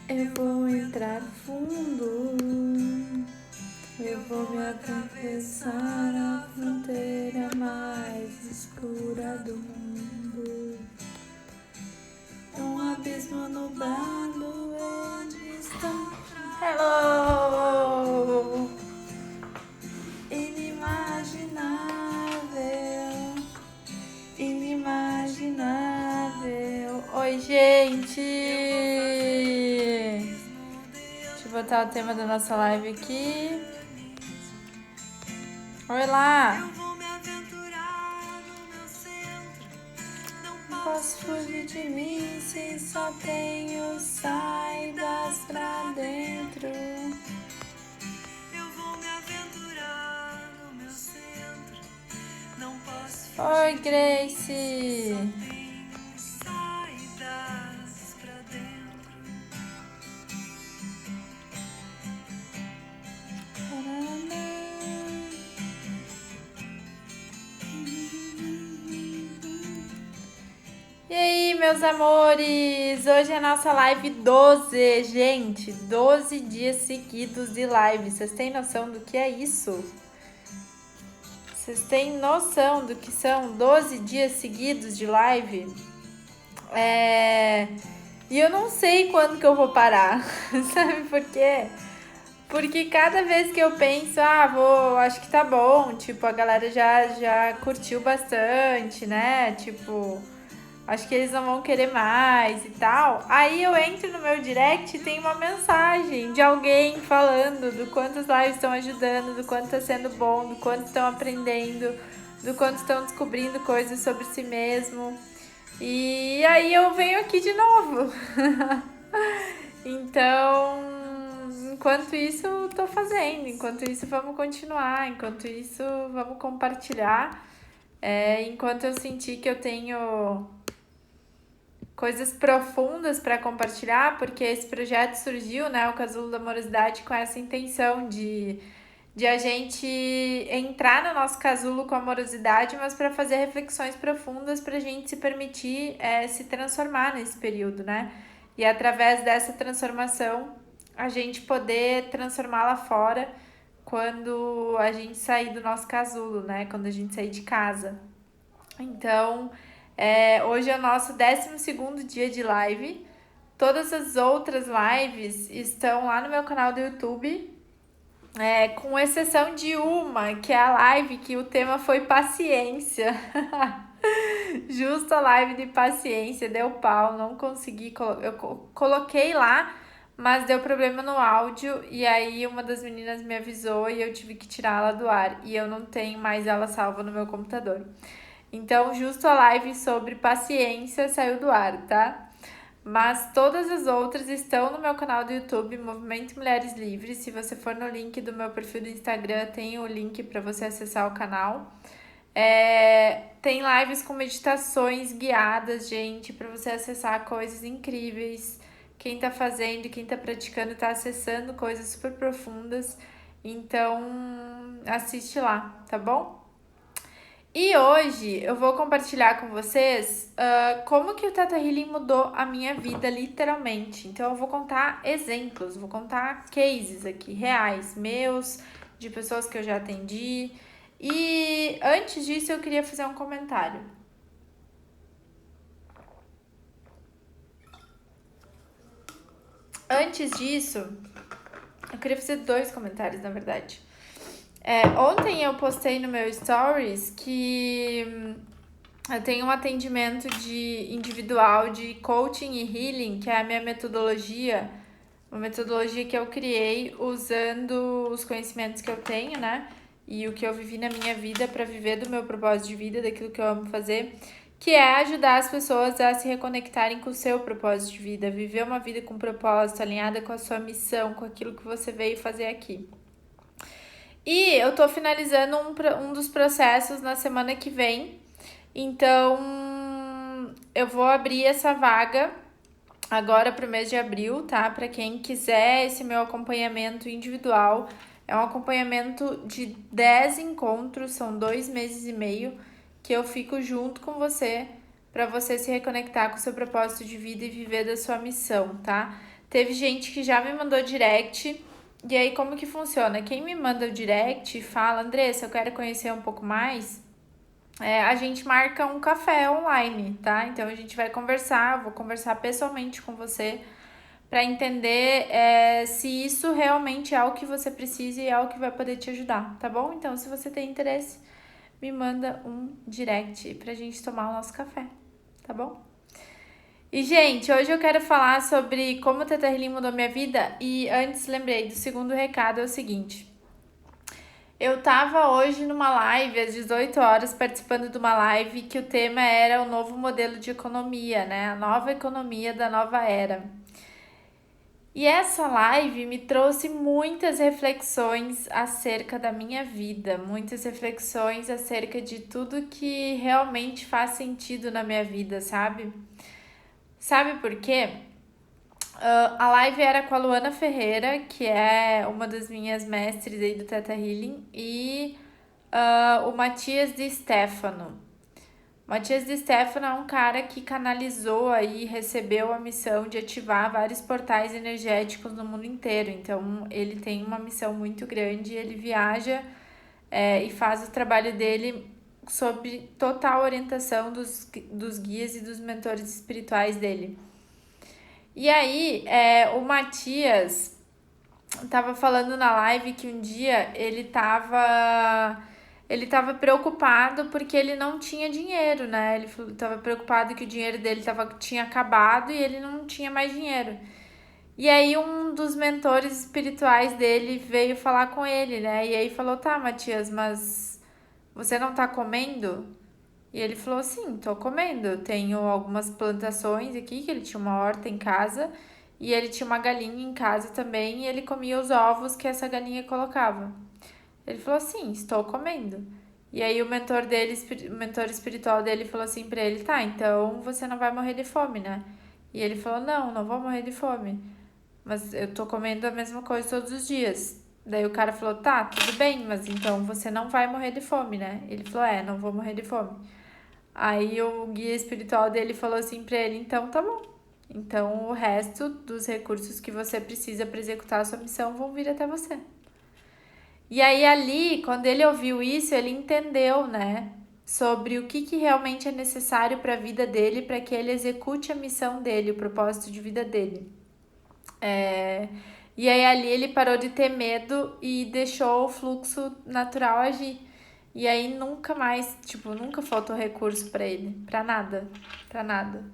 Eu vou entrar fundo, eu vou me atravessar a fronteira mais escura do mundo. Um abismo nublado onde está. Hello! Inimaginável, inimaginável. Oi, gente! Deixa eu botar o tema da nossa live aqui. Oi lá! Não posso fugir de mim se só tenho saídas pra dentro. Oi, Grace! E aí, meus amores? Hoje é a nossa live 12, gente. 12 dias seguidos de live. Vocês têm noção do que é isso? Vocês têm noção do que são 12 dias seguidos de live? E eu não sei quando que eu vou parar. Sabe por quê? Porque cada vez que eu penso, acho que tá bom, tipo, a galera já curtiu bastante, né? Tipo, acho que eles não vão querer mais e tal. Aí eu entro no meu direct e tem uma mensagem de alguém falando do quanto as lives estão ajudando, do quanto tá sendo bom, do quanto estão aprendendo, do quanto estão descobrindo coisas sobre si mesmo. E aí eu venho aqui de novo. Então, enquanto isso, tô fazendo. Enquanto isso, vamos continuar. Enquanto isso, vamos compartilhar. Enquanto eu sentir que eu tenho coisas profundas para compartilhar, porque esse projeto surgiu, né, o Casulo da Amorosidade, com essa intenção de a gente entrar no nosso casulo com amorosidade, mas para fazer reflexões profundas, para a gente se permitir se transformar nesse período, né? E através dessa transformação, a gente poder transformar lá fora quando a gente sair do nosso casulo, né? Quando a gente sair de casa. Então, hoje é o nosso 12º dia de live. Todas as outras lives estão lá no meu canal do YouTube, com exceção de uma, que é a live que o tema foi paciência. Justo a live de paciência, deu pau, não consegui, eu coloquei lá, mas deu problema no áudio e aí uma das meninas me avisou e eu tive que tirá-la do ar e eu não tenho mais ela salva no meu computador. Então, justo a live sobre paciência saiu do ar, tá? Mas todas as outras estão no meu canal do YouTube, Movimento Mulheres Livres. Se você for no link do meu perfil do Instagram, tem o link para você acessar o canal. Tem lives com meditações guiadas, gente, para você acessar coisas incríveis. Quem tá fazendo, quem tá praticando, tá acessando coisas super profundas. Então, assiste lá, tá bom? E hoje eu vou compartilhar com vocês como que o Theta Healing mudou a minha vida, literalmente. Então eu vou contar exemplos, vou contar cases aqui, reais, meus, de pessoas que eu já atendi. E antes disso eu queria fazer um comentário. Antes disso, eu queria fazer 2 comentários, na verdade. Ontem eu postei no meu stories que eu tenho um atendimento individual de coaching e healing, que é a minha metodologia, uma metodologia que eu criei usando os conhecimentos que eu tenho, né? E o que eu vivi na minha vida para viver do meu propósito de vida, daquilo que eu amo fazer, que é ajudar as pessoas a se reconectarem com o seu propósito de vida, viver uma vida com propósito, alinhada com a sua missão, com aquilo que você veio fazer aqui. E eu tô finalizando um dos processos na semana que vem. Então, eu vou abrir essa vaga agora pro mês de abril, tá? Para quem quiser esse meu acompanhamento individual. É um acompanhamento de 10 encontros, são 2 meses e meio, que eu fico junto com você para você se reconectar com o seu propósito de vida e viver da sua missão, tá? Teve gente que já me mandou direct. E aí, como que funciona? Quem me manda o direct fala, Andressa, eu quero conhecer um pouco mais. A gente marca um café online, tá? Então a gente vai conversar, vou conversar pessoalmente com você para entender se isso realmente é o que você precisa e é o que vai poder te ajudar, tá bom? Então, se você tem interesse, me manda um direct pra gente tomar o nosso café, tá bom? E, gente, hoje eu quero falar sobre como o Teta Healing mudou minha vida. E antes, lembrei do segundo recado, é o seguinte. Eu tava hoje numa live, às 18 horas, participando de uma live que o tema era o novo modelo de economia, né? A nova economia da nova era. E essa live me trouxe muitas reflexões acerca da minha vida, muitas reflexões acerca de tudo que realmente faz sentido na minha vida, sabe? Sabe por quê? A live era com a Luana Ferreira, que é uma das minhas mestres aí do Theta Healing, e o Matias de Stefano. Matias de Stefano é um cara que canalizou aí, recebeu a missão de ativar vários portais energéticos no mundo inteiro. Então, ele tem uma missão muito grande, ele viaja e faz o trabalho dele sob total orientação dos guias e dos mentores espirituais dele. E aí, o Matias tava falando na live que um dia ele tava preocupado porque ele não tinha dinheiro, né? Ele tava preocupado que o dinheiro dele tinha acabado e ele não tinha mais dinheiro. E aí um dos mentores espirituais dele veio falar com ele, né? E aí falou, tá, Matias, mas você não tá comendo? E ele falou, sim, tô comendo. Eu tenho algumas plantações aqui, que ele tinha uma horta em casa, e ele tinha uma galinha em casa também, e ele comia os ovos que essa galinha colocava. Ele falou assim, estou comendo. E aí o mentor espiritual dele falou assim pra ele, tá, então você não vai morrer de fome, né? E ele falou, não vou morrer de fome. Mas eu tô comendo a mesma coisa todos os dias. Daí o cara falou, tá, tudo bem, mas então você não vai morrer de fome, né? Ele falou, não vou morrer de fome. Aí o guia espiritual dele falou assim pra ele, então tá bom. Então o resto dos recursos que você precisa para executar a sua missão vão vir até você. E aí ali, quando ele ouviu isso, ele entendeu, né, sobre o que realmente é necessário para a vida dele, para que ele execute a missão dele, o propósito de vida dele. E aí ali ele parou de ter medo e deixou o fluxo natural agir. E aí nunca mais, tipo, nunca faltou recurso para ele, para nada, para nada.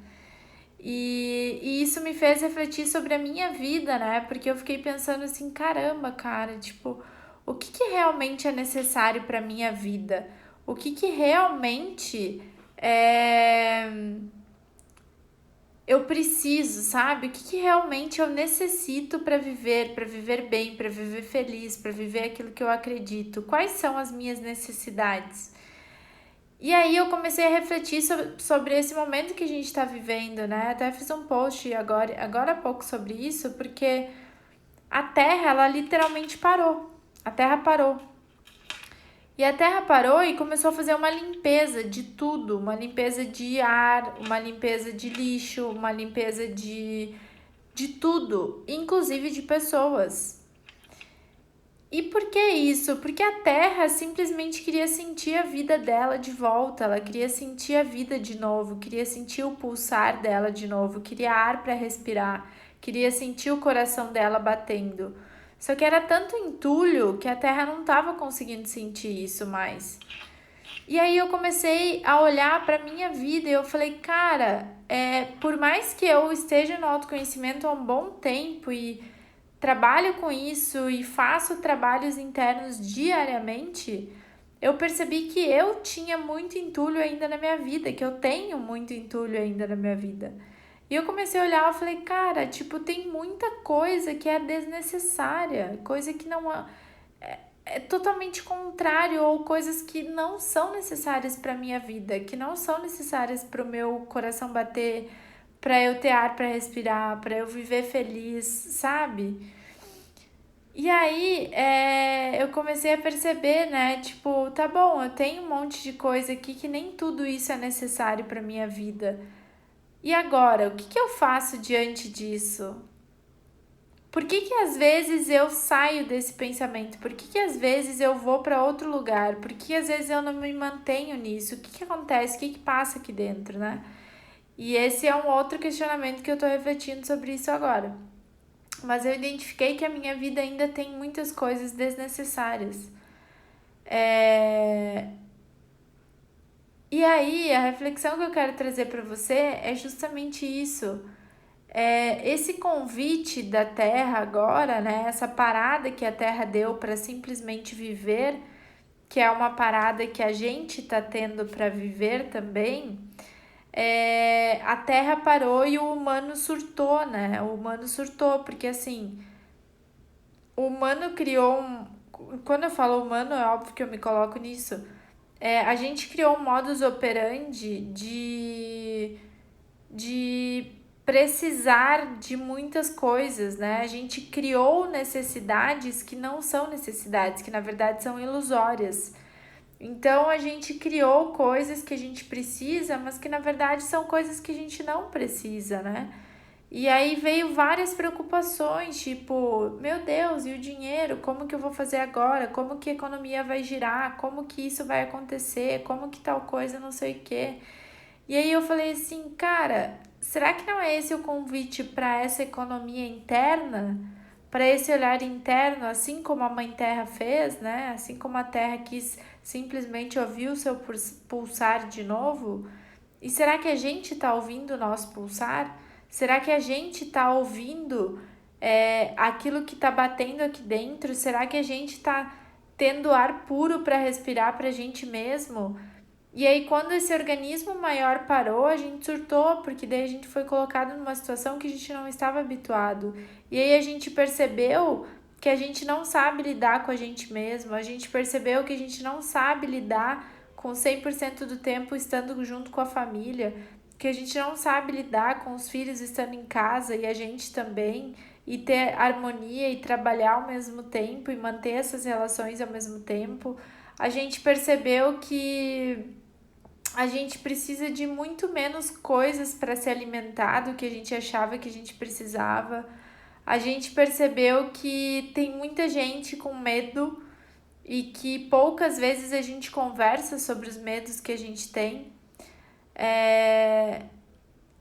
E isso me fez refletir sobre a minha vida, né? Porque eu fiquei pensando assim, caramba, cara, tipo, o que realmente é necessário para minha vida? O que realmente é eu preciso, sabe? O que realmente eu necessito para viver bem, para viver feliz, para viver aquilo que eu acredito? Quais são as minhas necessidades? E aí eu comecei a refletir sobre esse momento que a gente está vivendo, né? Até fiz um post agora há pouco sobre isso, porque a Terra, ela literalmente parou. A Terra parou. E a Terra parou e começou a fazer uma limpeza de tudo, uma limpeza de ar, uma limpeza de lixo, uma limpeza de tudo, inclusive de pessoas. E por que isso? Porque a Terra simplesmente queria sentir a vida dela de volta, ela queria sentir a vida de novo, queria sentir o pulsar dela de novo, queria ar para respirar, queria sentir o coração dela batendo. Só que era tanto entulho que a Terra não estava conseguindo sentir isso mais. E aí eu comecei a olhar para minha vida e eu falei, cara, por mais que eu esteja no autoconhecimento há um bom tempo e trabalho com isso e faço trabalhos internos diariamente, eu percebi que eu tinha muito entulho ainda na minha vida, que eu tenho muito entulho ainda na minha vida. E eu comecei a olhar e falei, cara, tipo, tem muita coisa que é desnecessária, coisa que não é totalmente contrário ou coisas que não são necessárias para minha vida, que não são necessárias para o meu coração bater, para eu ter ar para respirar, para eu viver feliz, sabe? E aí, eu comecei a perceber, né? Tipo, tá bom, eu tenho um monte de coisa aqui que nem tudo isso é necessário para minha vida. E agora, o que eu faço diante disso? Por que que às vezes eu saio desse pensamento? Por que que às vezes eu vou para outro lugar? Por que às vezes eu não me mantenho nisso? O que que acontece? O que que passa aqui dentro, né? E esse é um outro questionamento que eu tô refletindo sobre isso agora. Mas eu identifiquei que a minha vida ainda tem muitas coisas desnecessárias. É... E aí, a reflexão que eu quero trazer para você é justamente isso. Esse convite da Terra agora, né? Essa parada que a Terra deu para simplesmente viver, que é uma parada que a gente está tendo para viver também. A Terra parou e o humano surtou, né? O humano surtou, porque assim, o humano criou um. Quando eu falo humano, é óbvio que eu me coloco nisso. A gente criou um modus operandi de precisar de muitas coisas, né? A gente criou necessidades que não são necessidades, que na verdade são ilusórias. Então a gente criou coisas que a gente precisa, mas que na verdade são coisas que a gente não precisa, né? E aí veio várias preocupações, tipo, meu Deus, e o dinheiro? Como que eu vou fazer agora? Como que a economia vai girar? Como que isso vai acontecer? Como que tal coisa, não sei o quê. E aí eu falei assim, cara, será que não é esse o convite para essa economia interna? Para esse olhar interno, assim como a Mãe Terra fez, né? Assim como a Terra quis simplesmente ouvir o seu pulsar de novo? E será que a gente está ouvindo o nosso pulsar? Será que a gente está ouvindo aquilo que está batendo aqui dentro? Será que a gente está tendo ar puro para respirar para a gente mesmo? E aí, quando esse organismo maior parou, a gente surtou, porque daí a gente foi colocado numa situação que a gente não estava habituado. E aí a gente percebeu que a gente não sabe lidar com a gente mesmo, a gente percebeu que a gente não sabe lidar com 100% do tempo estando junto com a família, que a gente não sabe lidar com os filhos estando em casa e a gente também, e ter harmonia e trabalhar ao mesmo tempo e manter essas relações ao mesmo tempo. A gente percebeu que a gente precisa de muito menos coisas para se alimentar do que a gente achava que a gente precisava. A gente percebeu que tem muita gente com medo e que poucas vezes a gente conversa sobre os medos que a gente tem.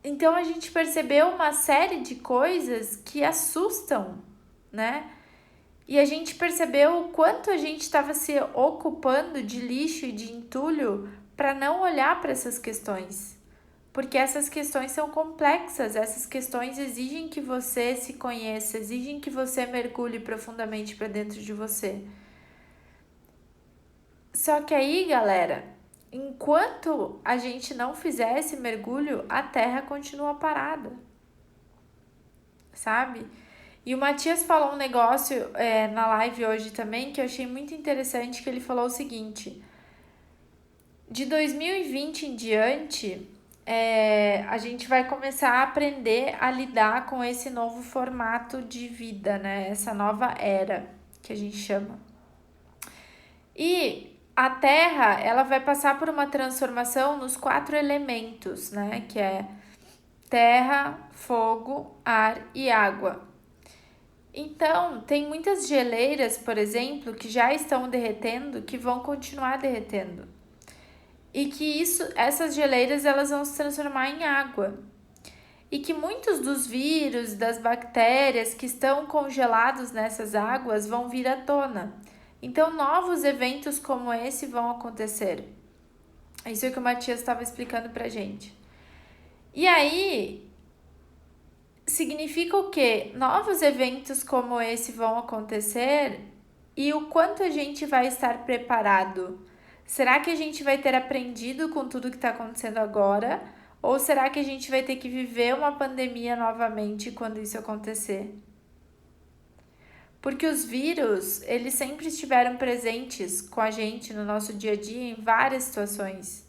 Então a gente percebeu uma série de coisas que assustam, né? E a gente percebeu o quanto a gente estava se ocupando de lixo e de entulho para não olhar para essas questões. Porque essas questões são complexas, essas questões exigem que você se conheça, exigem que você mergulhe profundamente para dentro de você. Só que aí, galera, enquanto a gente não fizer esse mergulho, a Terra continua parada, sabe? E o Matias falou um negócio na live hoje também que eu achei muito interessante, que ele falou o seguinte: de 2020 em diante, a gente vai começar a aprender a lidar com esse novo formato de vida, né? Essa nova era que a gente chama. E a Terra, ela vai passar por uma transformação nos 4 elementos, né? Que é terra, fogo, ar e água. Então, tem muitas geleiras, por exemplo, que já estão derretendo, que vão continuar derretendo. E que essas geleiras elas vão se transformar em água. E que muitos dos vírus, das bactérias que estão congelados nessas águas vão vir à tona. Então, novos eventos como esse vão acontecer. Isso é o que o Matias estava explicando pra gente. E aí, significa o quê? Novos eventos como esse vão acontecer e o quanto a gente vai estar preparado? Será que a gente vai ter aprendido com tudo que está acontecendo agora? Ou será que a gente vai ter que viver uma pandemia novamente quando isso acontecer? Porque os vírus, eles sempre estiveram presentes com a gente no nosso dia a dia em várias situações.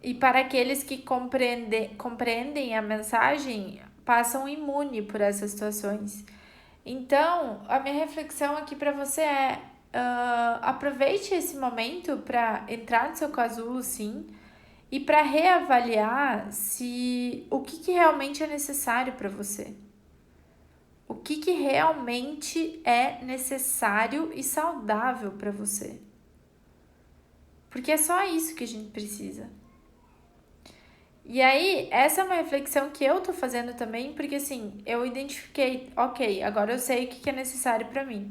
E para aqueles que compreendem a mensagem, passam imune por essas situações. Então, a minha reflexão aqui para você é: aproveite esse momento para entrar no seu casulo, sim, e para reavaliar se o que realmente é necessário para você. O que realmente é necessário e saudável para você. Porque é só isso que a gente precisa. E aí, essa é uma reflexão que eu tô fazendo também, porque assim, eu identifiquei, ok, agora eu sei o que é necessário para mim.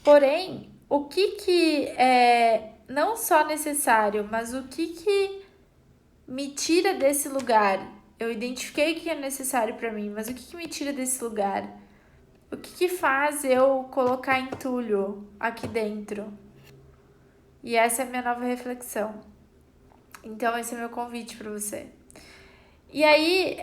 Porém, o que é não só necessário, mas o que me tira desse lugar? Eu identifiquei o que é necessário para mim, mas o que me tira desse lugar? O que faz eu colocar entulho aqui dentro? E essa é a minha nova reflexão. Então, esse é o meu convite para você. E aí,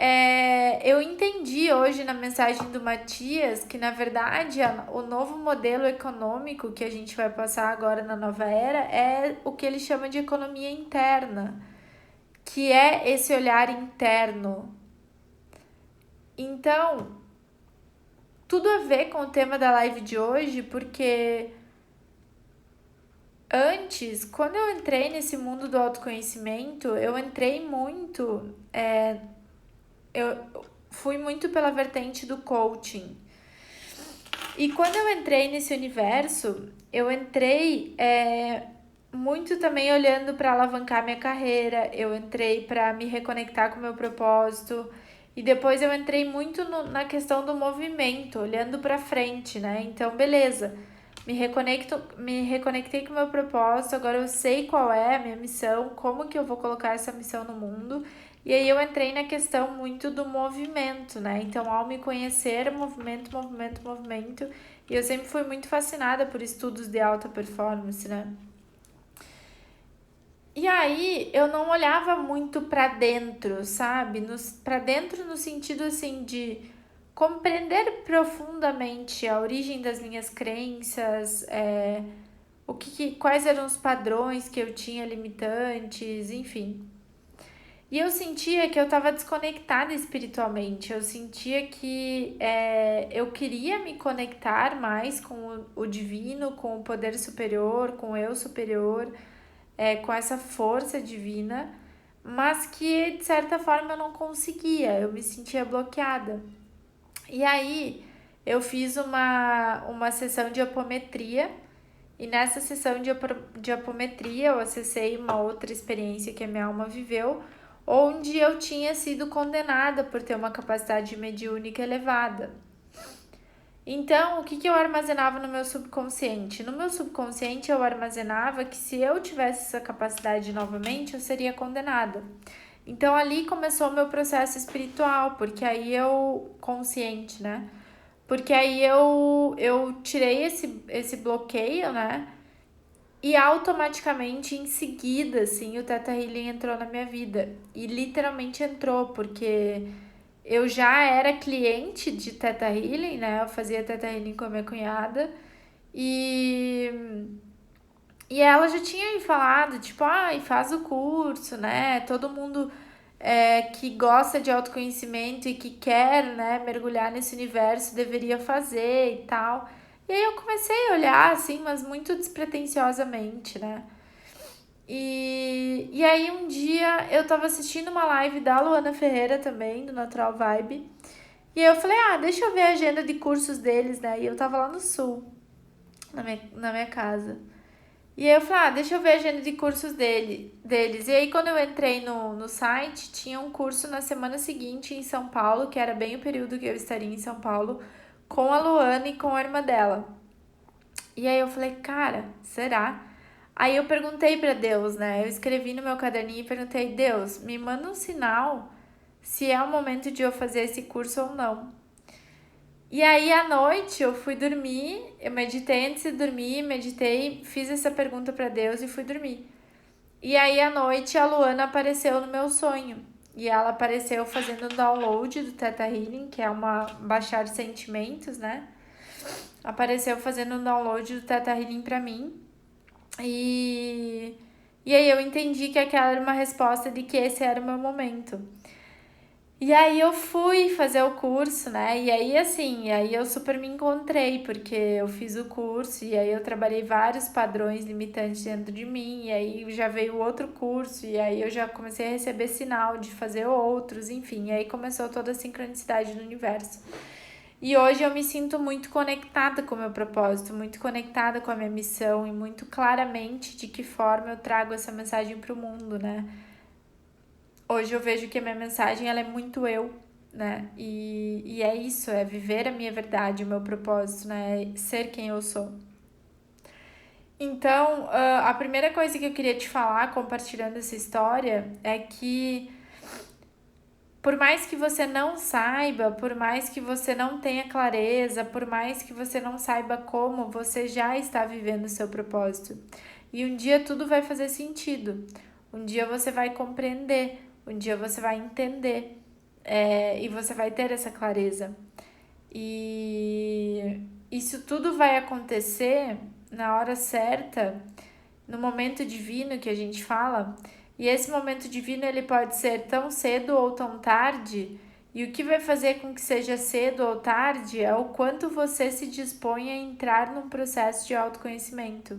eu entendi hoje na mensagem do Matias que, na verdade, o novo modelo econômico que a gente vai passar agora na nova era é o que ele chama de economia interna, que é esse olhar interno. Então, tudo a ver com o tema da live de hoje, porque antes, quando eu entrei nesse mundo do autoconhecimento, eu entrei muito. Eu fui muito pela vertente do coaching. E quando eu entrei nesse universo, eu entrei muito também olhando para alavancar minha carreira, eu entrei para me reconectar com o meu propósito. E depois eu entrei muito na questão do movimento, olhando para frente, né? Então, beleza. Me reconectei com o meu propósito, agora eu sei qual é a minha missão, como que eu vou colocar essa missão no mundo. E aí eu entrei na questão muito do movimento, né? Então, ao me conhecer, movimento, movimento, movimento. E eu sempre fui muito fascinada por estudos de alta performance, né? E aí eu não olhava muito pra dentro, sabe? Pra dentro no sentido assim de compreender profundamente a origem das minhas crenças, quais eram os padrões que eu tinha limitantes, enfim. E eu sentia que eu estava desconectada espiritualmente. Eu sentia que eu queria me conectar mais com o divino, com o poder superior, com o eu superior, com essa força divina, mas que de certa forma eu não conseguia, eu me sentia bloqueada. E aí eu fiz uma sessão de apometria, e nessa sessão de apometria eu acessei uma outra experiência que a minha alma viveu, onde eu tinha sido condenada por ter uma capacidade mediúnica elevada. Então, o que eu armazenava no meu subconsciente? No meu subconsciente, eu armazenava que se eu tivesse essa capacidade novamente, eu seria condenada. Então, ali começou o meu processo espiritual, porque aí consciente, né? Porque aí eu tirei esse bloqueio, né? E automaticamente, em seguida, assim, o Theta Healing entrou na minha vida. E literalmente entrou, porque eu já era cliente de Theta Healing, né? Eu fazia Theta Healing com a minha cunhada. E, e ela já tinha me falado, tipo, faz o curso, né? Todo mundo que gosta de autoconhecimento e que quer, né, mergulhar nesse universo deveria fazer e tal. E aí eu comecei a olhar, assim, mas muito despretensiosamente, né? E aí um dia eu tava assistindo uma live da Luana Ferreira também, do Natural Vibe. E aí eu falei, deixa eu ver a agenda de cursos deles, né? E eu tava lá no sul, na minha casa. E aí eu falei, deixa eu ver a agenda de cursos deles. E aí quando eu entrei no site, tinha um curso na semana seguinte em São Paulo, que era bem o período que eu estaria em São Paulo, com a Luana e com a irmã dela. E aí eu falei, cara, será? Aí eu perguntei pra Deus, né? Eu escrevi no meu caderninho e perguntei, Deus, me manda um sinal se é o momento de eu fazer esse curso ou não. E aí à noite eu fui dormir, eu meditei antes de dormir, meditei, fiz essa pergunta pra Deus e fui dormir. E aí à noite a Luana apareceu no meu sonho. E ela apareceu fazendo o download do Theta Healing, que é uma baixar sentimentos, né? Apareceu fazendo o download do Theta Healing pra mim. E aí eu entendi que aquela era uma resposta de que esse era o meu momento. E aí eu fui fazer o curso, né? E aí assim, aí eu super me encontrei, porque eu fiz o curso e aí eu trabalhei vários padrões limitantes dentro de mim, e aí já veio outro curso, e aí eu já comecei a receber sinal de fazer outros, enfim, e aí começou toda a sincronicidade do universo. E hoje eu me sinto muito conectada com o meu propósito, muito conectada com a minha missão e muito claramente de que forma eu trago essa mensagem para o mundo, né? Hoje eu vejo que a minha mensagem ela é muito eu, né? E é isso, é viver a minha verdade, o meu propósito, né? É ser quem eu sou. Então, a primeira coisa que eu queria te falar, compartilhando essa história, é que por mais que você não saiba, por mais que você não tenha clareza, por mais que você não saiba como, você já está vivendo o seu propósito. E um dia tudo vai fazer sentido. Um dia você vai compreender, um dia você vai entender, e você vai ter essa clareza. E isso tudo vai acontecer na hora certa, no momento divino que a gente fala. E esse momento divino ele pode ser tão cedo ou tão tarde. E o que vai fazer com que seja cedo ou tarde é o quanto você se dispõe a entrar num processo de autoconhecimento.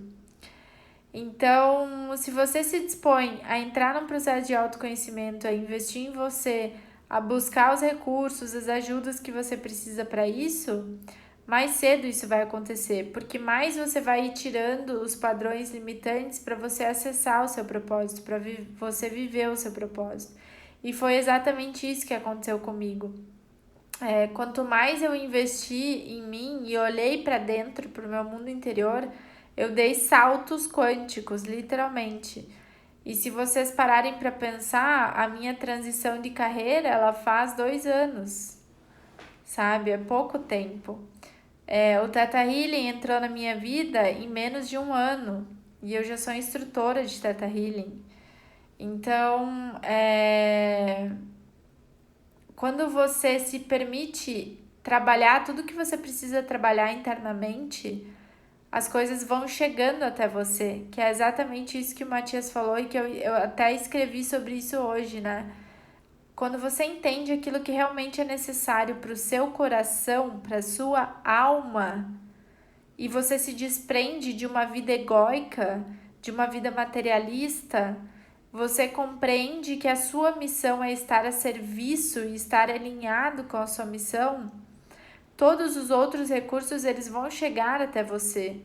Então, se você se dispõe a entrar num processo de autoconhecimento, a investir em você, a buscar os recursos, as ajudas que você precisa para isso, mais cedo isso vai acontecer, porque mais você vai ir tirando os padrões limitantes para você acessar o seu propósito, para você viver o seu propósito. E foi exatamente isso que aconteceu comigo. Quanto mais eu investi em mim e olhei para dentro, para o meu mundo interior, eu dei saltos quânticos, literalmente. E se vocês pararem para pensar, a minha transição de carreira, ela faz 2 anos, sabe? É pouco tempo. O Theta Healing entrou na minha vida em menos de 1 ano. E eu já sou instrutora de Theta Healing. Então, quando você se permite trabalhar tudo que você precisa trabalhar internamente, as coisas vão chegando até você, que é exatamente isso que o Matias falou e que eu até escrevi sobre isso hoje, né? Quando você entende aquilo que realmente é necessário para o seu coração, para a sua alma, e você se desprende de uma vida egóica, de uma vida materialista, você compreende que a sua missão é estar a serviço e estar alinhado com a sua missão, todos os outros recursos eles vão chegar até você.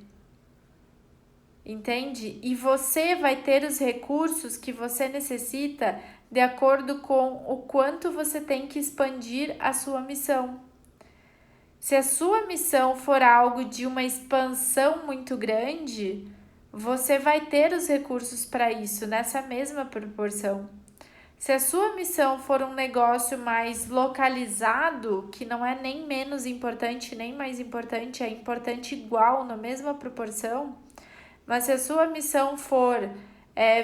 Entende? E você vai ter os recursos que você necessita de acordo com o quanto você tem que expandir a sua missão. Se a sua missão for algo de uma expansão muito grande, você vai ter os recursos para isso nessa mesma proporção. Se a sua missão for um negócio mais localizado, que não é nem menos importante nem mais importante, é importante igual na mesma proporção, mas se a sua missão for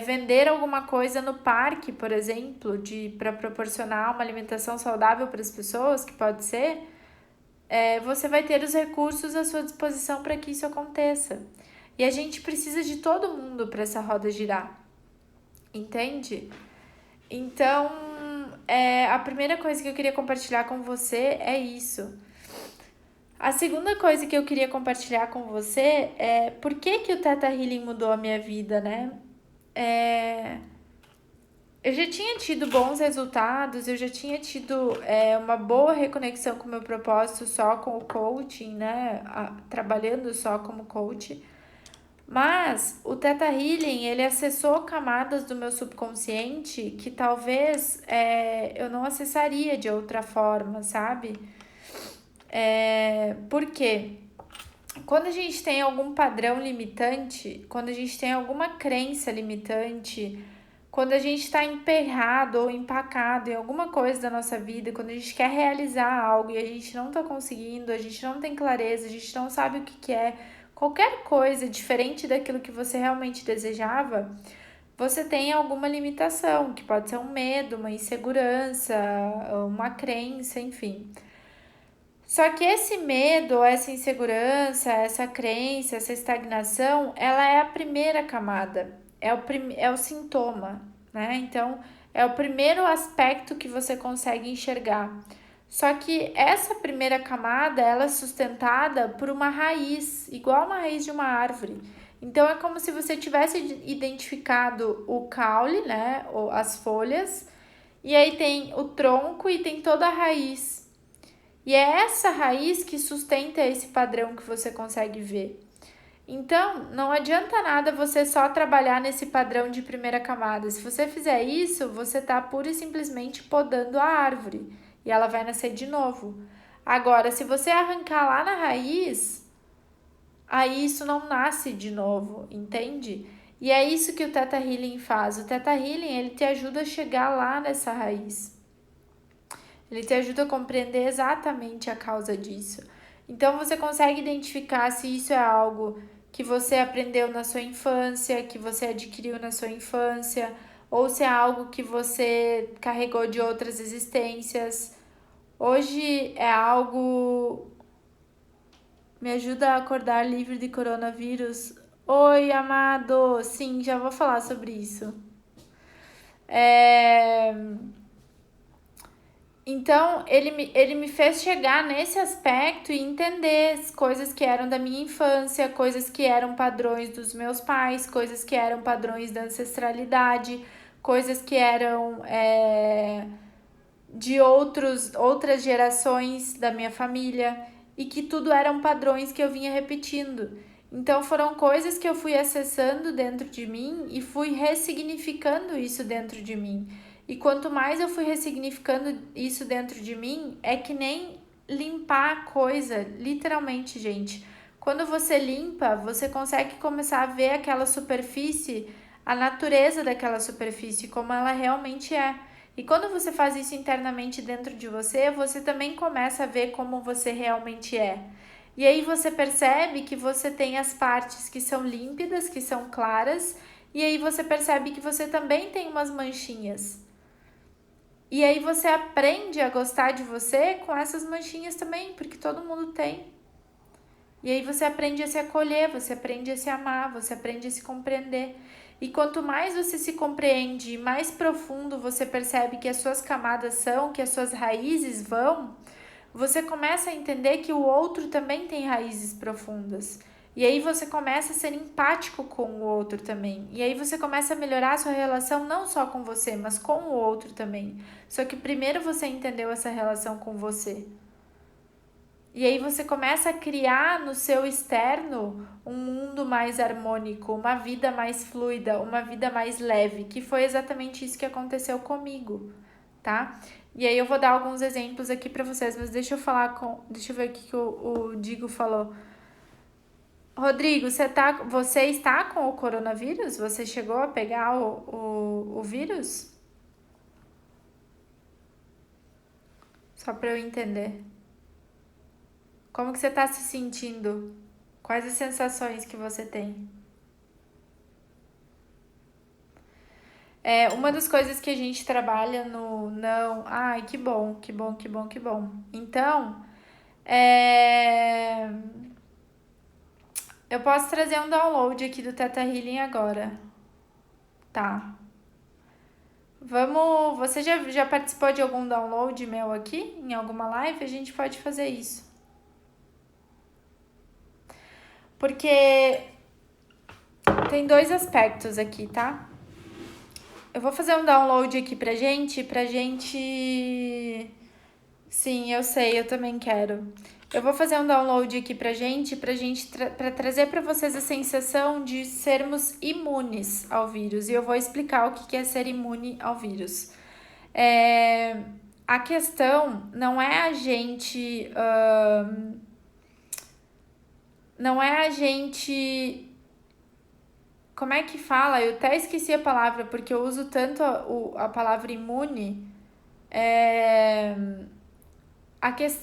vender alguma coisa no parque, por exemplo, para proporcionar uma alimentação saudável para as pessoas, que pode ser, você vai ter os recursos à sua disposição para que isso aconteça. E a gente precisa de todo mundo para essa roda girar, entende? Então, a primeira coisa que eu queria compartilhar com você é isso. A segunda coisa que eu queria compartilhar com você é por que o Theta Healing mudou a minha vida, né? Eu já tinha tido bons resultados, eu já tinha tido uma boa reconexão com o meu propósito só com o coaching, né? Trabalhando só como coach. Mas o Theta Healing, ele acessou camadas do meu subconsciente que talvez eu não acessaria de outra forma, sabe? Por quê? Quando a gente tem algum padrão limitante, quando a gente tem alguma crença limitante, quando a gente está emperrado ou empacado em alguma coisa da nossa vida, quando a gente quer realizar algo e a gente não está conseguindo, a gente não tem clareza, a gente não sabe o que é, qualquer coisa diferente daquilo que você realmente desejava, você tem alguma limitação, que pode ser um medo, uma insegurança, uma crença, enfim. Só que esse medo, essa insegurança, essa crença, essa estagnação, ela é a primeira camada, é o sintoma, né? Então, é o primeiro aspecto que você consegue enxergar. Só que essa primeira camada, ela é sustentada por uma raiz, igual uma raiz de uma árvore. Então, é como se você tivesse identificado o caule, né? Ou as folhas, e aí tem o tronco e tem toda a raiz. E é essa raiz que sustenta esse padrão que você consegue ver. Então, não adianta nada você só trabalhar nesse padrão de primeira camada. Se você fizer isso, você está pura e simplesmente podando a árvore e ela vai nascer de novo. Agora, se você arrancar lá na raiz, aí isso não nasce de novo, entende? E é isso que o Theta Healing faz. O Theta Healing, ele te ajuda a chegar lá nessa raiz. Ele te ajuda a compreender exatamente a causa disso. Então você consegue identificar se isso é algo que você aprendeu na sua infância, que você adquiriu na sua infância, ou se é algo que você carregou de outras existências. Hoje é algo. Me ajuda a acordar livre de coronavírus. Oi, amado! Sim, já vou falar sobre isso. Então, ele me fez chegar nesse aspecto e entender as coisas que eram da minha infância, coisas que eram padrões dos meus pais, coisas que eram padrões da ancestralidade, coisas que eram de outras gerações da minha família e que tudo eram padrões que eu vinha repetindo. Então, foram coisas que eu fui acessando dentro de mim e fui ressignificando isso dentro de mim. E quanto mais eu fui ressignificando isso dentro de mim, é que nem limpar a coisa, literalmente, gente. Quando você limpa, você consegue começar a ver aquela superfície, a natureza daquela superfície, como ela realmente é. E quando você faz isso internamente dentro de você, você também começa a ver como você realmente é. E aí você percebe que você tem as partes que são límpidas, que são claras, e aí você percebe que você também tem umas manchinhas. E aí você aprende a gostar de você com essas manchinhas também, porque todo mundo tem. E aí você aprende a se acolher, você aprende a se amar, você aprende a se compreender. E quanto mais você se compreende, mais profundo você percebe que as suas camadas são, que as suas raízes vão, você começa a entender que o outro também tem raízes profundas. E aí você começa a ser empático com o outro também. E aí você começa a melhorar a sua relação não só com você, mas com o outro também. Só que primeiro você entendeu essa relação com você. E aí você começa a criar no seu externo um mundo mais harmônico, uma vida mais fluida, uma vida mais leve, que foi exatamente isso que aconteceu comigo, tá? E aí eu vou dar alguns exemplos aqui para vocês, mas deixa eu ver o que o Digo falou. Rodrigo, você está com o coronavírus? Você chegou a pegar o vírus? Só para eu entender. Como que você está se sentindo? Quais as sensações que você tem? Uma das coisas que a gente trabalha no não. Ai, que bom, que bom, que bom, que bom. Então, eu posso trazer um download aqui do Theta Healing agora. Tá. Vamos. Você já participou de algum download meu aqui? Em alguma live? A gente pode fazer isso. Porque tem dois aspectos aqui, tá? Eu vou fazer um download aqui pra gente. Sim, eu sei, eu também quero. Eu vou fazer um download aqui pra gente pra trazer pra vocês a sensação de sermos imunes ao vírus. E eu vou explicar o que é ser imune ao vírus. A questão não é a gente. Não é a gente. Como é que fala? Eu até esqueci a palavra, porque eu uso tanto a palavra imune.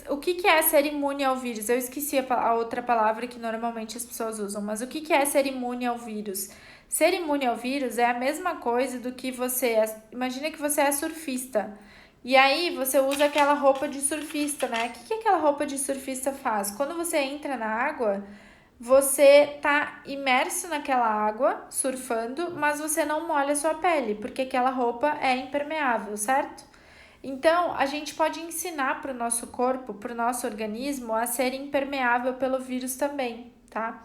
O que é ser imune ao vírus? Eu esqueci a outra palavra que normalmente as pessoas usam, mas o que é ser imune ao vírus? Ser imune ao vírus é a mesma coisa do que imagina que você é surfista. E aí você usa aquela roupa de surfista, né? O que aquela roupa de surfista faz? Quando você entra na água, você tá imerso naquela água, surfando, mas você não molha a sua pele, porque aquela roupa é impermeável, certo? Então, a gente pode ensinar para o nosso corpo, para o nosso organismo, a ser impermeável pelo vírus também, tá?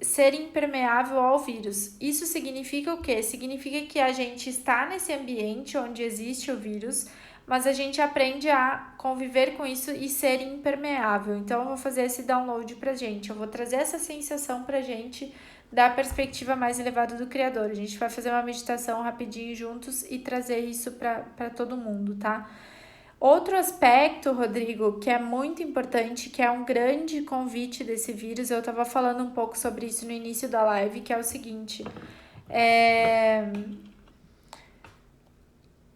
Ser impermeável ao vírus. Isso significa o quê? Significa que a gente está nesse ambiente onde existe o vírus, mas a gente aprende a conviver com isso e ser impermeável. Então eu vou fazer esse download pra gente, eu vou trazer essa sensação pra gente da perspectiva mais elevada do Criador. A gente vai fazer uma meditação rapidinho juntos e trazer isso para todo mundo, tá? Outro aspecto, Rodrigo, que é muito importante, que é um grande convite desse vírus, eu estava falando um pouco sobre isso no início da live, que é o seguinte: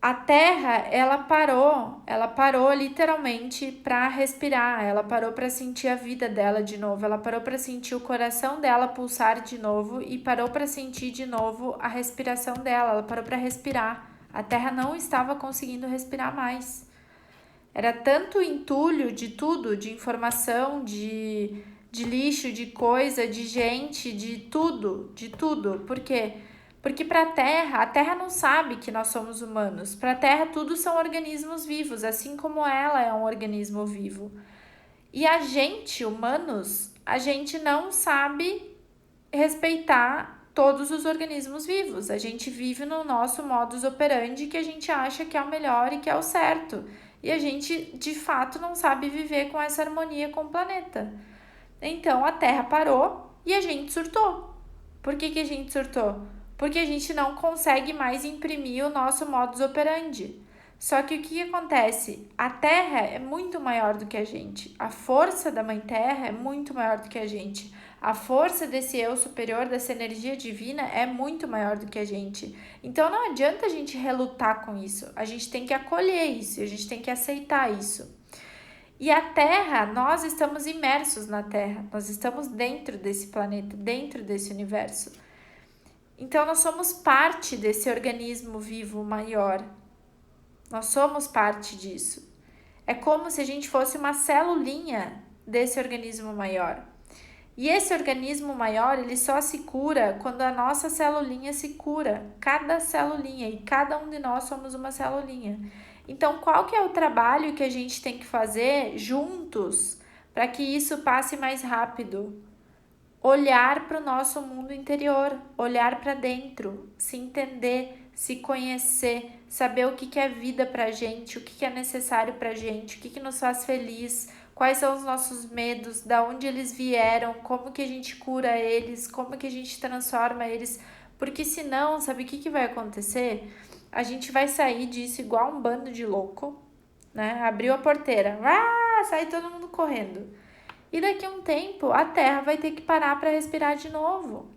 a Terra, ela parou literalmente para respirar, ela parou para sentir a vida dela de novo, ela parou para sentir o coração dela pulsar de novo e parou para sentir de novo a respiração dela, ela parou para respirar. A Terra não estava conseguindo respirar mais. Era tanto entulho de tudo, de informação, de lixo, de coisa, de gente, de tudo, de tudo. Por quê? Porque para a Terra não sabe que nós somos humanos. Para a Terra, tudo são organismos vivos, assim como ela é um organismo vivo. E a gente, humanos, a gente não sabe respeitar todos os organismos vivos. A gente vive no nosso modus operandi que a gente acha que é o melhor e que é o certo. E a gente, de fato, não sabe viver com essa harmonia com o planeta. Então, a Terra parou e a gente surtou. Por que a gente surtou? Porque a gente não consegue mais imprimir o nosso modus operandi. Só que o que acontece? A Terra é muito maior do que a gente. A força da Mãe Terra é muito maior do que a gente. A força desse eu superior, dessa energia divina, é muito maior do que a gente. Então não adianta a gente relutar com isso. A gente tem que acolher isso, a gente tem que aceitar isso. E a Terra, nós estamos imersos na Terra, nós estamos dentro desse planeta, dentro desse universo. Então nós somos parte desse organismo vivo maior. Nós somos parte disso. É como se a gente fosse uma celulinha desse organismo maior. E esse organismo maior, ele só se cura quando a nossa celulinha se cura. Cada celulinha, e cada um de nós somos uma celulinha. Então, qual que é o trabalho que a gente tem que fazer juntos para que isso passe mais rápido? Olhar para o nosso mundo interior, olhar para dentro, se entender, se conhecer, saber o que é vida para a gente, o que é necessário para a gente, o que nos faz feliz, quais são os nossos medos, da onde eles vieram, como que a gente cura eles, como que a gente transforma eles, porque senão, sabe o que vai acontecer? A gente vai sair disso igual um bando de louco, né? Abriu a porteira, sai todo mundo correndo. E daqui a um tempo, a Terra vai ter que parar para respirar de novo.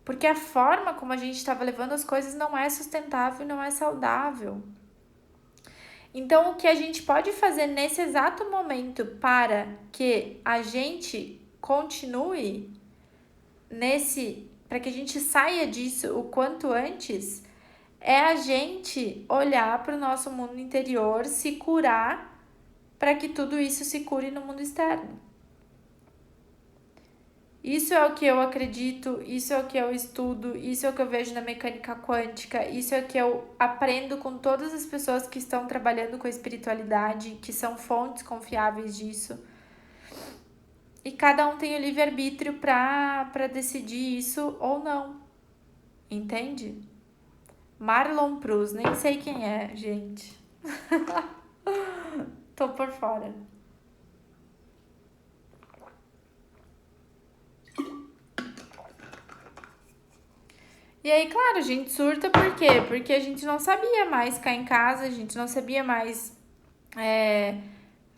Porque a forma como a gente estava levando as coisas não é sustentável, não é saudável. Então, o que a gente pode fazer nesse exato momento para que a gente continue para que a gente saia disso o quanto antes, é a gente olhar para o nosso mundo interior, se curar, para que tudo isso se cure no mundo externo. Isso é o que eu acredito, isso é o que eu estudo, isso é o que eu vejo na mecânica quântica, isso é o que eu aprendo com todas as pessoas que estão trabalhando com a espiritualidade, que são fontes confiáveis disso. E cada um tem o livre-arbítrio para decidir isso ou não. Entende? Marlon Proust, nem sei quem é, gente. Tô por fora. E aí, claro, a gente surta por quê? Porque a gente não sabia mais ficar em casa, a gente não sabia mais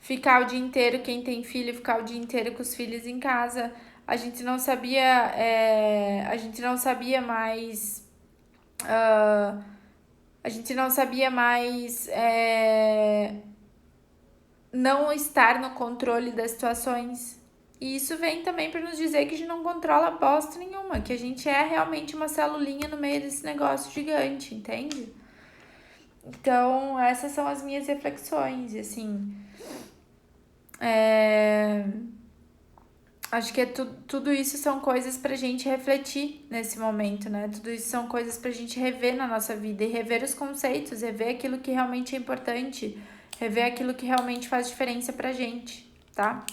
ficar o dia inteiro, quem tem filho, ficar o dia inteiro com os filhos em casa. A gente não sabia, a gente não sabia mais. A gente não sabia mais não estar no controle das situações. E isso vem também para nos dizer que a gente não controla bosta nenhuma, que a gente é realmente uma celulinha no meio desse negócio gigante, entende? Então, essas são as minhas reflexões, e assim. Acho que tudo isso são coisas pra gente refletir nesse momento, né? Tudo isso são coisas pra gente rever na nossa vida e rever os conceitos, rever aquilo que realmente é importante, rever aquilo que realmente faz diferença pra gente, tá?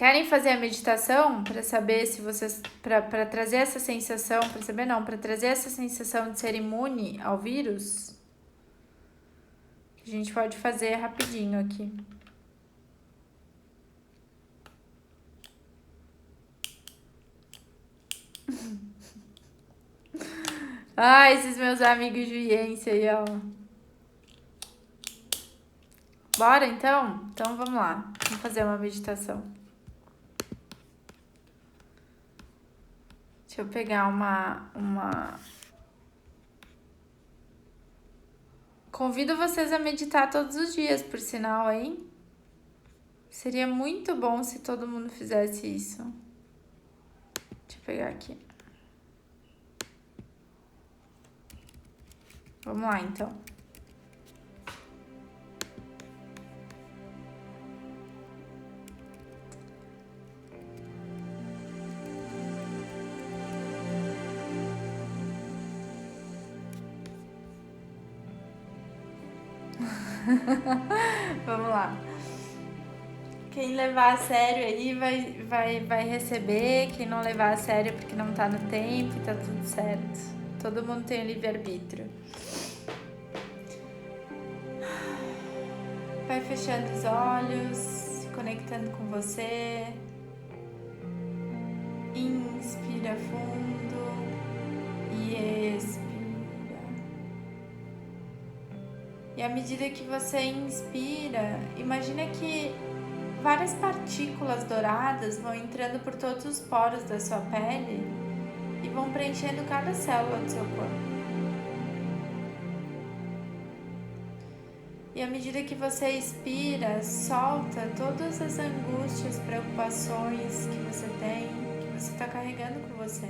Querem fazer a meditação para saber se vocês, para trazer essa sensação, para trazer essa sensação de ser imune ao vírus? A gente pode fazer rapidinho aqui. Esses meus amigos juiense aí, ó. Bora então? Então vamos lá. Vamos fazer uma meditação. Deixa eu pegar uma... Convido vocês a meditar todos os dias, por sinal, hein? Seria muito bom se todo mundo fizesse isso. Deixa eu pegar aqui. Vamos lá, então. Vamos lá. Quem levar a sério aí vai receber. Quem não levar a sério é porque não tá no tempo e tá tudo certo. Todo mundo tem o livre-arbítrio. Vai fechando os olhos, se conectando com você. Inspira fundo e expira. E à medida que você inspira, imagina que várias partículas douradas vão entrando por todos os poros da sua pele e vão preenchendo cada célula do seu corpo. E à medida que você expira, solta todas as angústias, preocupações que você tem, que você está carregando com você.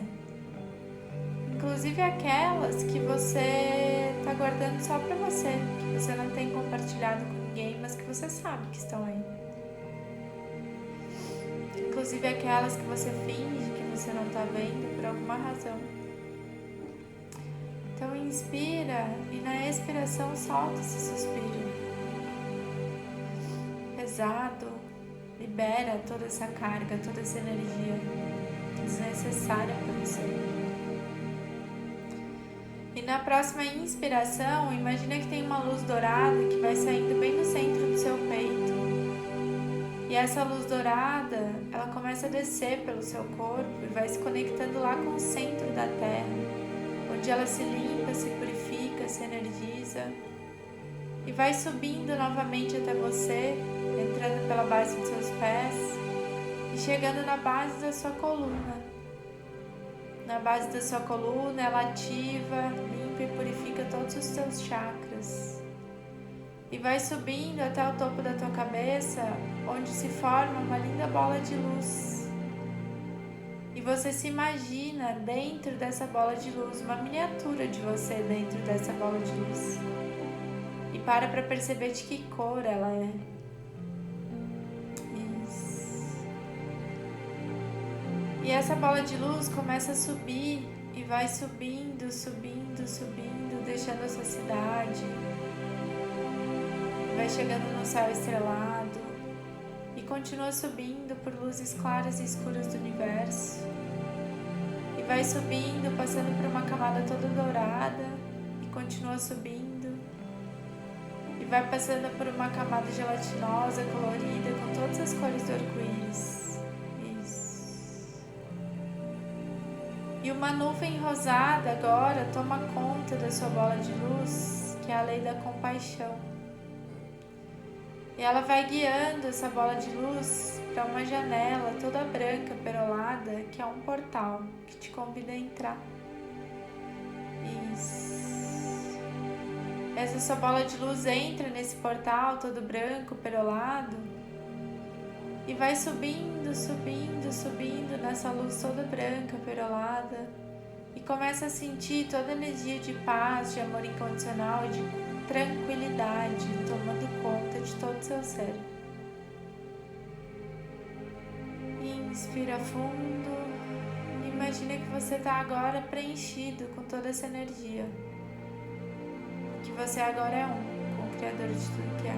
Inclusive aquelas que você está guardando só para você, que você não tem compartilhado com ninguém, mas que você sabe que estão aí. Inclusive aquelas que você finge que você não está vendo por alguma razão. Então inspira e na expiração solta esse suspiro pesado, libera toda essa carga, toda essa energia desnecessária para você. E na próxima inspiração, imagina que tem uma luz dourada que vai saindo bem no centro do seu peito. E essa luz dourada, ela começa a descer pelo seu corpo e vai se conectando lá com o centro da Terra, onde ela se limpa, se purifica, se energiza e vai subindo novamente até você, entrando pela base dos seus pés e chegando na base da sua coluna. Na base da sua coluna, ela ativa, limpa e purifica todos os seus chakras. E vai subindo até o topo da tua cabeça, onde se forma uma linda bola de luz. E você se imagina dentro dessa bola de luz, uma miniatura de você dentro dessa bola de luz. E para perceber de que cor ela é. Isso. E essa bola de luz começa a subir e vai subindo, subindo, subindo, deixando a sua cidade. Vai chegando no céu estrelado e continua subindo por luzes claras e escuras do universo. E vai subindo, passando por uma camada toda dourada e continua subindo. E vai passando por uma camada gelatinosa, colorida, com todas as cores do arco-íris. Isso. E uma nuvem rosada agora toma conta da sua bola de luz, que é a lei da compaixão. E ela vai guiando essa bola de luz para uma janela toda branca, perolada, que é um portal que te convida a entrar. Isso. Essa sua bola de luz entra nesse portal todo branco, perolado e vai subindo, subindo, subindo nessa luz toda branca, perolada e começa a sentir toda a energia de paz, de amor incondicional, de tranquilidade tomando conta de todo o seu ser. Inspira fundo e imagina que você está agora preenchido com toda essa energia. Que você agora é um com o Criador de tudo que é.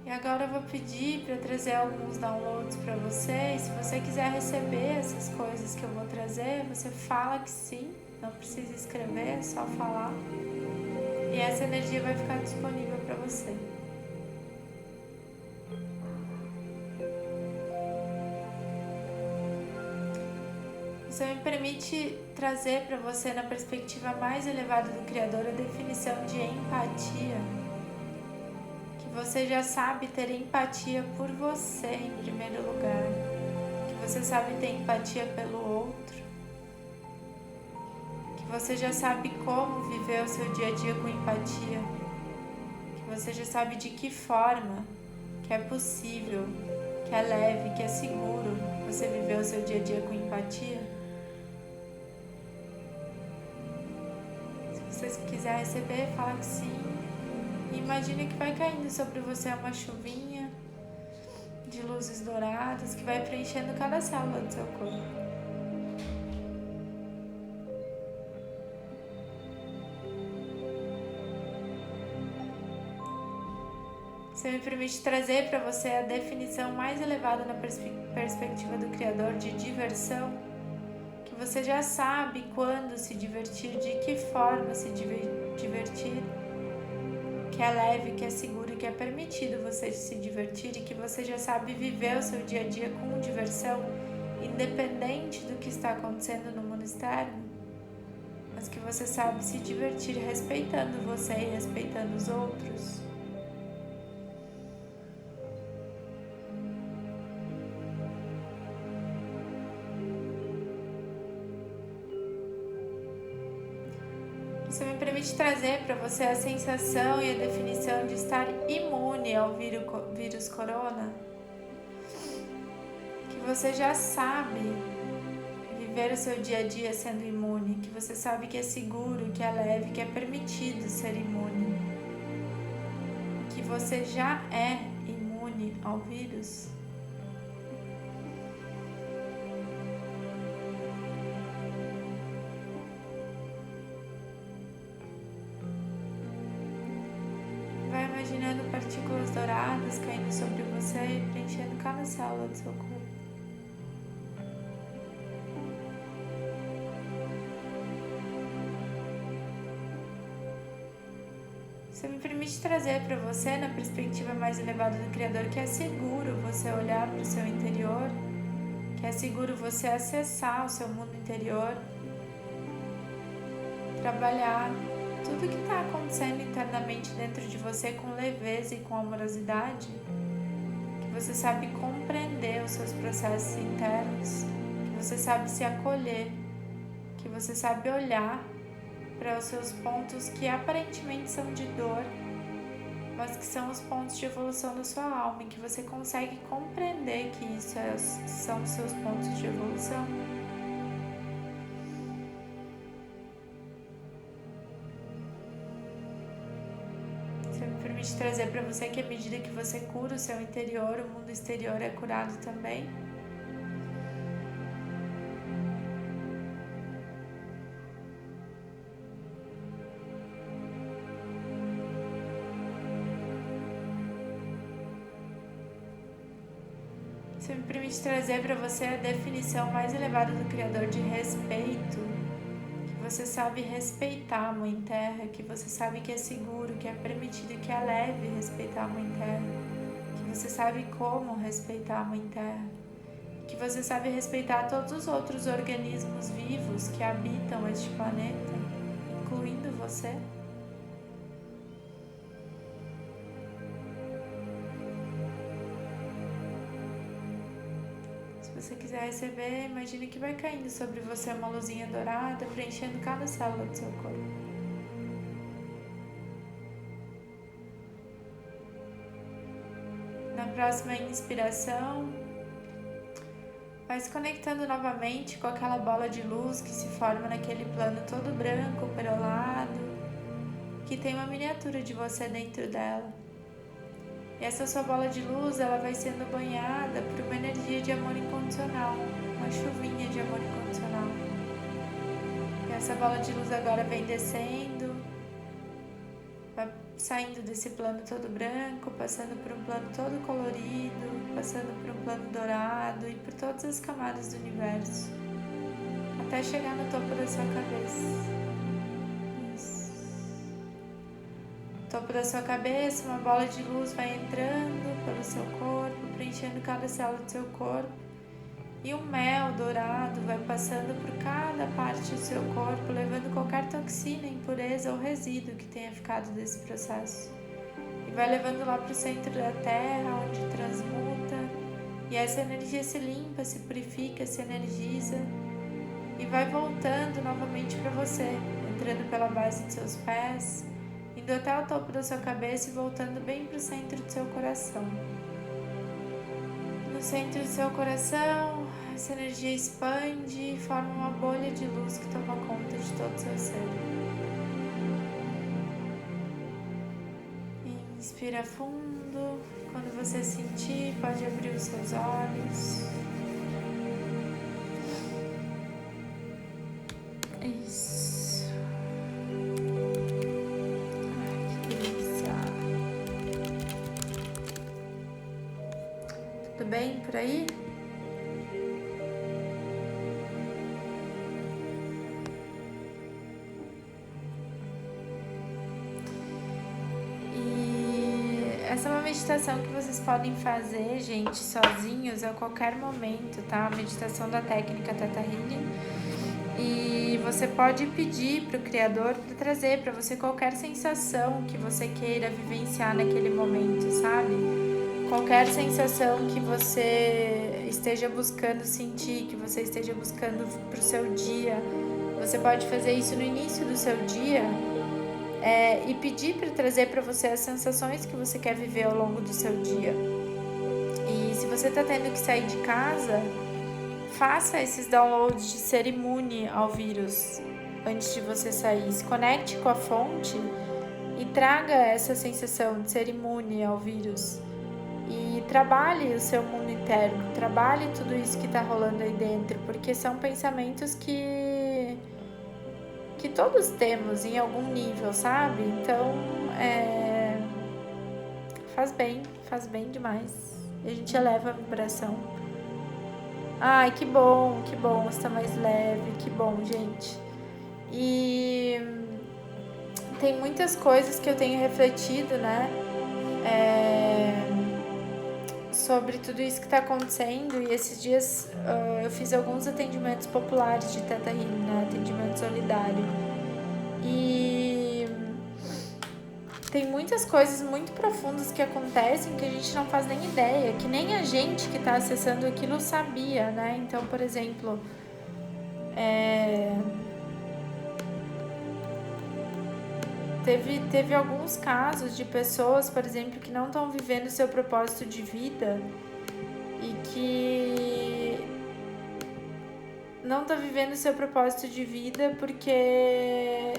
E E agora eu vou pedir para trazer alguns downloads para você. E se você quiser receber essas coisas que eu vou trazer, você fala que sim, não precisa escrever, é só falar. E essa energia vai ficar disponível para você. Isso me permite trazer para você, na perspectiva mais elevada do Criador, a definição de empatia. Que você já sabe ter empatia por você em primeiro lugar. Que você sabe ter empatia pelo outro. Que você já sabe como viver o seu dia a dia com empatia. Que você já sabe de que forma que é possível, que é leve, que é seguro você viver o seu dia a dia com empatia. Se você quiser receber, fala que sim. E imagine que vai caindo sobre você uma chuvinha de luzes douradas que vai preenchendo cada célula do seu corpo. Você me permite trazer para você a definição mais elevada na perspectiva do Criador de diversão, que você já sabe quando se divertir, de que forma se divertir, que é leve, que é seguro, que é permitido você se divertir e que você já sabe viver o seu dia a dia com diversão, independente do que está acontecendo no mundo externo, mas que você sabe se divertir respeitando você e respeitando os outros. Isso me permite trazer para você a sensação e a definição de estar imune ao vírus corona. Que você já sabe viver o seu dia a dia sendo imune. Que você sabe que é seguro, que é leve, que é permitido ser imune. Que você já é imune ao vírus. Imaginando partículas douradas caindo sobre você e preenchendo cada célula do seu corpo. Isso me permite trazer para você, na perspectiva mais elevada do Criador, que é seguro você olhar para o seu interior, que é seguro você acessar o seu mundo interior, trabalhar tudo que está acontecendo internamente dentro de você com leveza e com amorosidade, que você sabe compreender os seus processos internos, que você sabe se acolher, que você sabe olhar para os seus pontos que aparentemente são de dor, mas que são os pontos de evolução da sua alma, e que você consegue compreender que isso são os seus pontos de evolução. De trazer para você que à medida que você cura o seu interior, o mundo exterior é curado também. Isso me permite trazer para você a definição mais elevada do Criador de respeito. Você sabe respeitar a Mãe Terra, que você sabe que é seguro, que é permitido, que é leve respeitar a Mãe Terra, que você sabe como respeitar a Mãe Terra, que você sabe respeitar todos os outros organismos vivos que habitam este planeta, incluindo você. Se você quiser receber, imagine que vai caindo sobre você uma luzinha dourada, preenchendo cada célula do seu corpo. Na próxima inspiração, vai se conectando novamente com aquela bola de luz que se forma naquele plano todo branco, perolado, que tem uma miniatura de você dentro dela. E essa sua bola de luz, ela vai sendo banhada por uma energia de amor incondicional, uma chuvinha de amor incondicional. E essa bola de luz agora vem descendo, vai saindo desse plano todo branco, passando por um plano todo colorido, passando por um plano dourado e por todas as camadas do universo, até chegar no topo da sua cabeça. Isso. No topo da sua cabeça, uma bola de luz vai entrando pelo seu corpo, preenchendo cada célula do seu corpo. E um mel dourado vai passando por cada parte do seu corpo, levando qualquer toxina, impureza ou resíduo que tenha ficado desse processo. E vai levando lá para o centro da Terra, onde transmuta. E essa energia se limpa, se purifica, se energiza. E vai voltando novamente para você, entrando pela base de seus pés, indo até o topo da sua cabeça e voltando bem para o centro do seu coração. No centro do seu coração, essa energia expande e forma uma bolha de luz que toma conta de todo o seu ser. Inspira fundo. Quando você sentir, pode abrir os seus olhos. Isso. Ai, que delícia. Tudo bem por aí? Essa é uma meditação que vocês podem fazer, gente, sozinhos a qualquer momento, tá? A meditação da técnica Theta Healing. E você pode pedir para o Criador para trazer para você qualquer sensação que você queira vivenciar naquele momento, sabe? Qualquer sensação que você esteja buscando sentir, que você esteja buscando para o seu dia. Você pode fazer isso no início do seu dia. E pedir para trazer para você as sensações que você quer viver ao longo do seu dia. E se você está tendo que sair de casa, faça esses downloads de ser imune ao vírus antes de você sair. Se conecte com a fonte e traga essa sensação de ser imune ao vírus. E trabalhe o seu mundo interno, trabalhe tudo isso que está rolando aí dentro, porque são pensamentos que todos temos em algum nível, sabe? Então, faz bem demais. E a gente eleva a vibração. Ai, que bom, está mais leve, que bom, gente. E tem muitas coisas que eu tenho refletido, né? Sobre tudo isso que está acontecendo. E esses dias eu fiz alguns atendimentos populares de Theta Healing, né? Atendimento solidário. E tem muitas coisas muito profundas que acontecem que a gente não faz nem ideia, que nem a gente que está acessando aquilo sabia, né? Então, por exemplo, teve alguns casos de pessoas, por exemplo, que não estão vivendo o seu propósito de vida e que não está vivendo o seu propósito de vida porque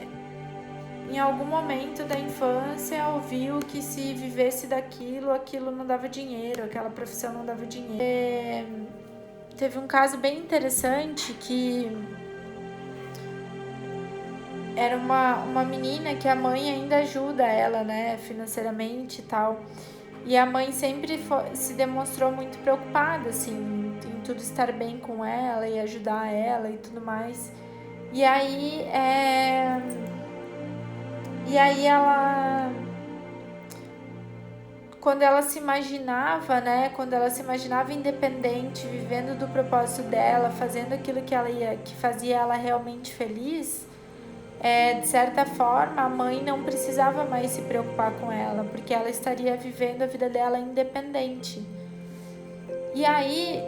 em algum momento da infância ouviu que se vivesse daquilo, aquilo não dava dinheiro, aquela profissão não dava dinheiro. Teve um caso bem interessante que era uma menina que a mãe ainda ajuda ela, né, financeiramente e tal. E a mãe sempre se demonstrou muito preocupada, assim, em tudo estar bem com ela e ajudar ela e tudo mais. E aí ela, quando ela se imaginava, né, independente, vivendo do propósito dela, fazendo aquilo que fazia ela realmente feliz, de certa forma a mãe não precisava mais se preocupar com ela, porque ela estaria vivendo a vida dela independente. E aí,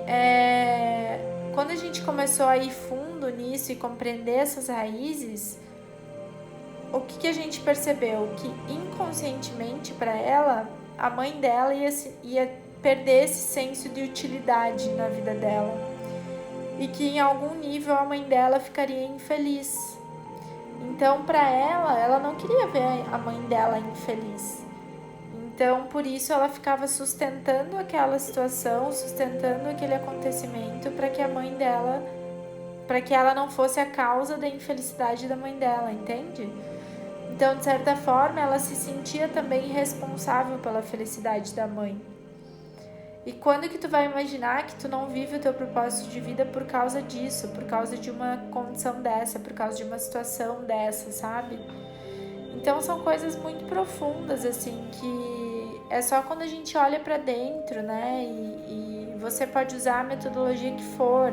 quando a gente começou a ir fundo nisso e compreender essas raízes, o que a gente percebeu? Que inconscientemente para ela, a mãe dela ia perder esse senso de utilidade na vida dela. E que em algum nível a mãe dela ficaria infeliz. Então, para ela não queria ver a mãe dela infeliz. Então, por isso ela ficava sustentando aquela situação, sustentando aquele acontecimento para que ela não fosse a causa da infelicidade da mãe dela, entende? Então, de certa forma, ela se sentia também responsável pela felicidade da mãe. E quando que tu vai imaginar que tu não vive o teu propósito de vida por causa disso, por causa de uma condição dessa, por causa de uma situação dessa, sabe? Então são coisas muito profundas, assim, que é só quando a gente olha pra dentro, né? E você pode usar a metodologia que for,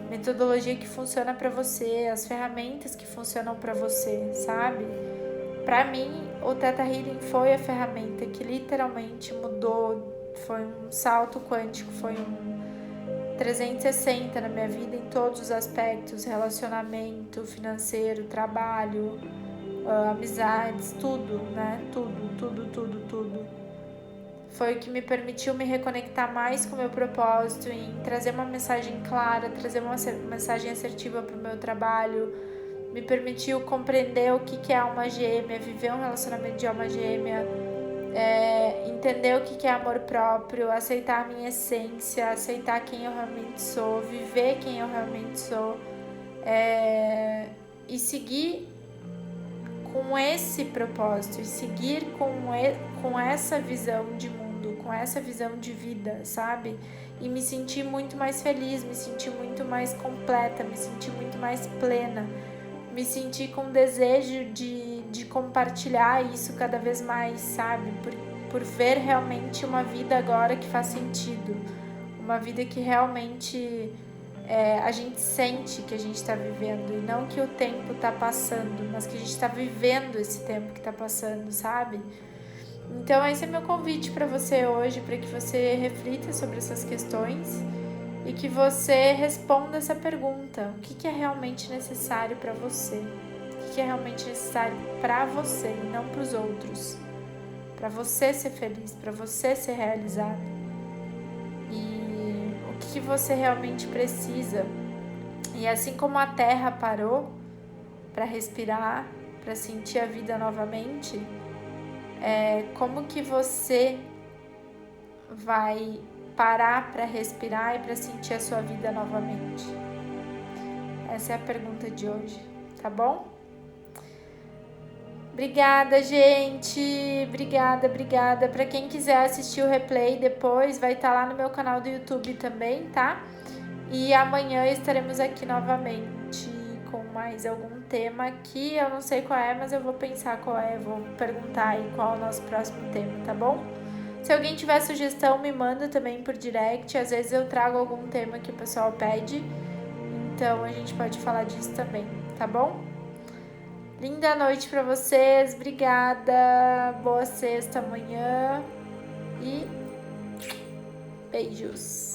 metodologia que funciona pra você, as ferramentas que funcionam pra você, sabe? Pra mim, o Theta Healing foi a ferramenta que literalmente mudou, foi um salto quântico, foi um 360 na minha vida em todos os aspectos, relacionamento, financeiro, trabalho, amizades, tudo, né? Tudo. Foi o que me permitiu me reconectar mais com o meu propósito, em trazer uma mensagem clara, trazer uma mensagem assertiva para o meu trabalho, me permitiu compreender o que é alma gêmea, viver um relacionamento de alma gêmea, entender o que é amor próprio, aceitar a minha essência, aceitar quem eu realmente sou, viver quem eu realmente sou, e seguir com esse propósito, e seguir com essa visão de mundo, com essa visão de vida, sabe? E me sentir muito mais feliz, me sentir muito mais completa, me sentir muito mais plena, me sentir com desejo de compartilhar isso cada vez mais, sabe? Por ver realmente uma vida agora que faz sentido, uma vida que realmente a gente sente que a gente está vivendo, e não que o tempo está passando, mas que a gente está vivendo esse tempo que está passando, sabe? Então esse é meu convite para você hoje, para que você reflita sobre essas questões e que você responda essa pergunta: o que é realmente necessário para você? O que é realmente necessário para você e não para os outros? Para você ser feliz, para você ser realizado. E o que você realmente precisa. E assim como a Terra parou para respirar, para sentir a vida novamente, como que você vai parar para respirar e para sentir a sua vida novamente? Essa é a pergunta de hoje, tá bom? Obrigada, gente. Obrigada. Para quem quiser assistir o replay depois, vai estar lá no meu canal do YouTube também, tá? E amanhã estaremos aqui novamente com mais algum tema que eu não sei qual é, mas eu vou pensar qual é, vou perguntar aí qual é o nosso próximo tema, tá bom? Se alguém tiver sugestão, me manda também por direct. Às vezes eu trago algum tema que o pessoal pede, então a gente pode falar disso também, tá bom? Linda noite pra vocês, obrigada, boa sexta amanhã e beijos!